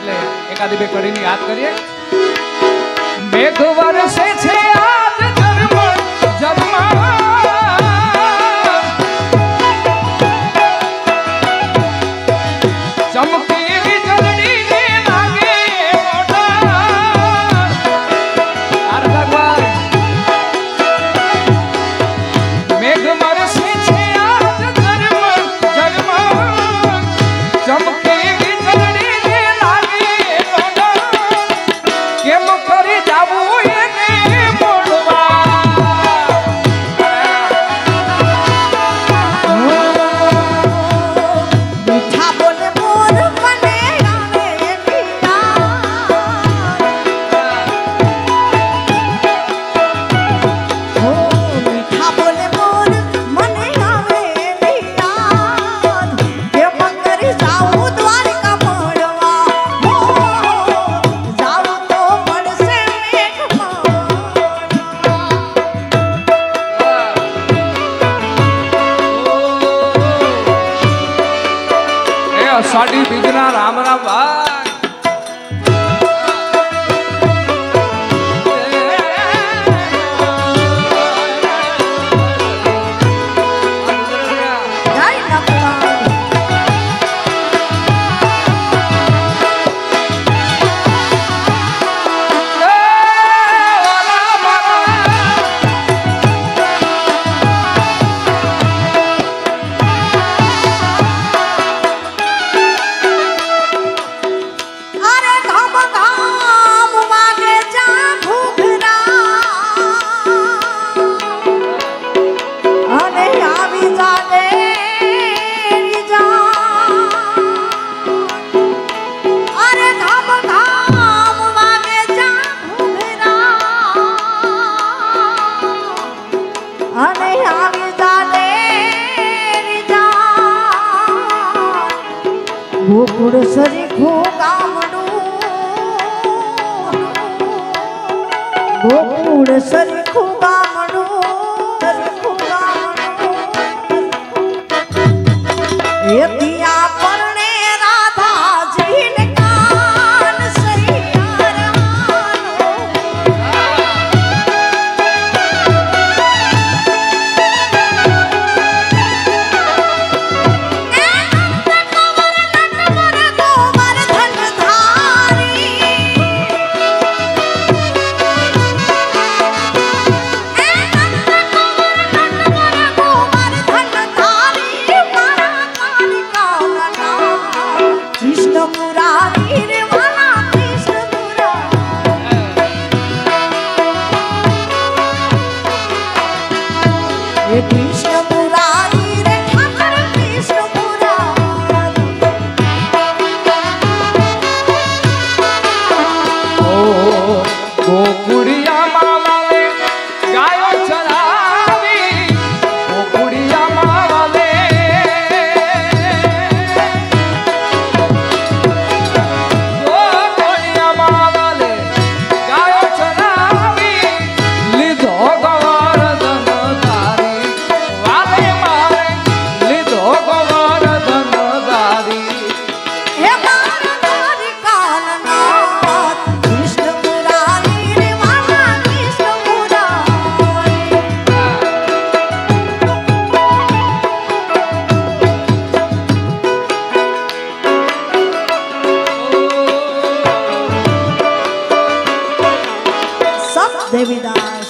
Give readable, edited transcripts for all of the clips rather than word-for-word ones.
એટલે એકાદી બે કડીની યાદ કરીએ. મેઘ વરસે છે આજ ચમકી વીજળી ને લાગે મેઘ વરસે છે આજ ચમકી વીજળી ને લાગે કેમ કરી જાવું એને મોડવા મીઠા બોલે મોર મને આવે મીઠા બોલે મોર મને આવે કેમ કરી જાવું દ્વારકા મળવા જાવું તો પડશે સાડી બીજના રામ રામ ભાઈ. ગોકુળ સરીખું ગામડું ગોકુળ સરીખું ગામડું એ દિયા પરણે રાધાજીને કાન દેવીદાસ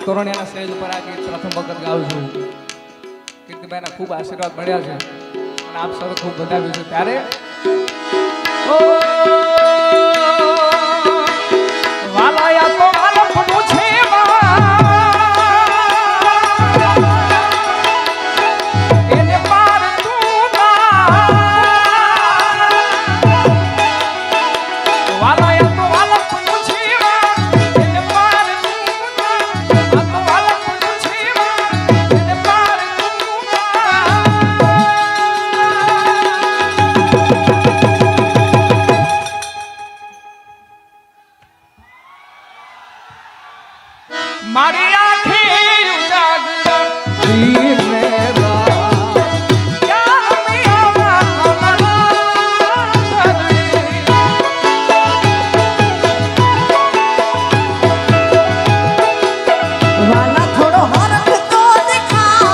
તોરણિયાના સ્ટેજ ઉપર આ ગીત પ્રથમ વખત ગાઉં છું. કીર્તિભાઈના ખૂબ આશીર્વાદ મળ્યા છે અને આપ સૌ ખૂબ વધાવ્યું છે. ત્યારે વાલાયા તો વાલપનું છે દિને રાત ક્યાં મિયા વાલા થોડો હરખ તો દેખા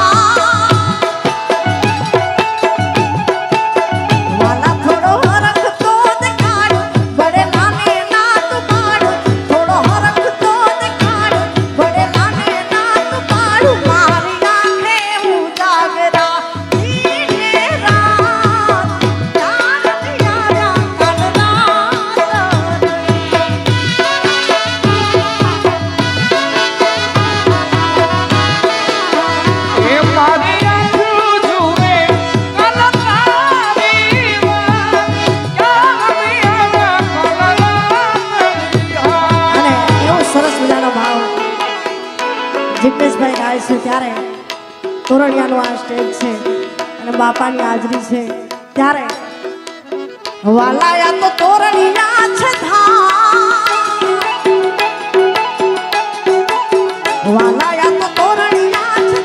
વાલા થોડો હરખ તો દેખાડ બડે લાને ના તું પાડ થોડો હરખ તો દેખાડ બડે લાને ના તું પાડ મારી આંખે હું જાગરા દીને રાત ચાંદ યારા એ મારી આંખો જુએ કલકારી વાત ક્યાં મિયા અને એવો સરસ મજાનો ભાવ જિગ્નેશભાઈ ગાય છે ત્યારે તોરણિયાનો આ સ્ટેજ છે અને બાપાની હાજરી છે ત્યારે વાલાયા તો તોરણિયા છે વાલાયા તો તોરણિયા છે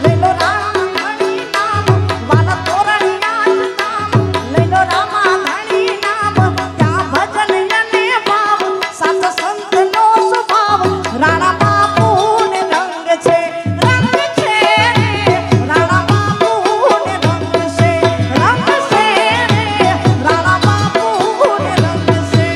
લેલો રામા ધણી નામ વાલા તોરણિયા છે લેલો રામા ધણી નામ ત્યાં ભજન અને ભાવ સાત સંતનો સ્વભાવ રાણા બાપુને રંગ છે રાણા બાપુને રંગ છે રાણા બાપુને રંગ છે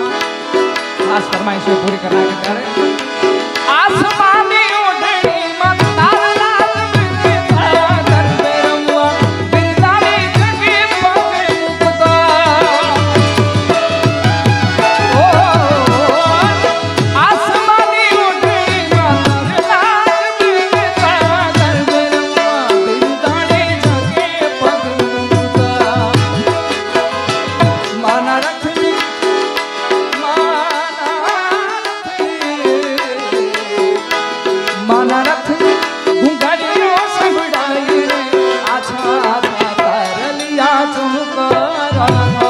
खास फरमाइश पूरी करना है ત્યારે આસમાની ઓઢણીમાં તારા લાલ બિરદા ગરબે રમવા બિરદાની જગી પગે મુકતા ઓ આસમાની ઓઢણીમાં તારા લાલ બિરદા ગરબે રમવા બિરદાની જગી પગે મુકતા માના રખની માના રખની ઘુંઘરીઓ સંભળાઈ રે આછા આછા તારલિયા ચમકારા